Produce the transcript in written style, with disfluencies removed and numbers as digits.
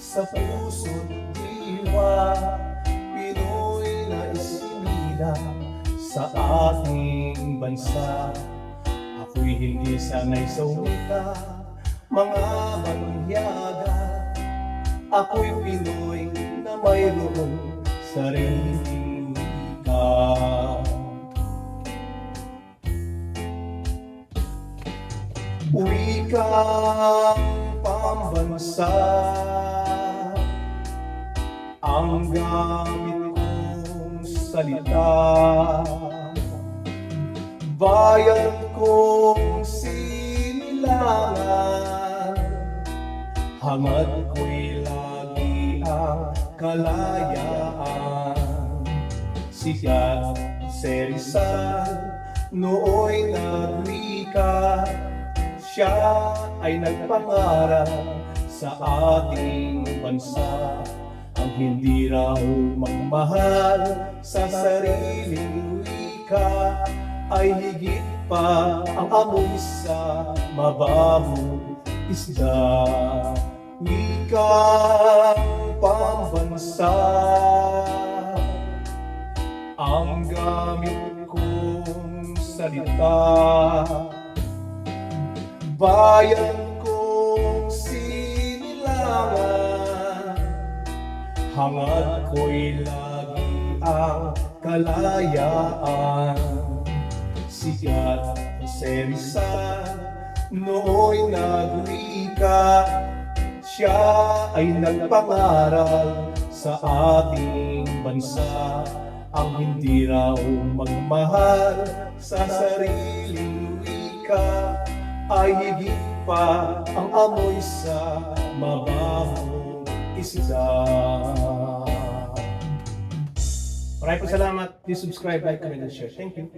sa puso't diwa, Pinoy na isinilang sa ating bansa. Ako'y hindi sanay sa wika, mga banyaga. Ako'y Pinoy na mayroong sariling wika. Wikang pambansa ang gamit kong salita, bayan kong sinilangan, hangad ko'y lagi ang kalayaan. Sikat si Rizal nooy nagwika, siya ay nagpangarap sa ating bansa. Ang hindi raw magmahal sa sariling wika ay higit pa ang amoy sa mababong isda. Wikang pambansa ang gamit kong salita, bayan kong sinilangan, hangad ko'y lagi ang kalayaan. Sikat si Rizal nooy nagwika, siya ay nagpangaral sa ating bansa. Ang hindi raw magmahal sa sariling wika ay higit pa ang amoy sa mababong isda. Maraming salamat. Please subscribe, like, comment, and share. Thank you.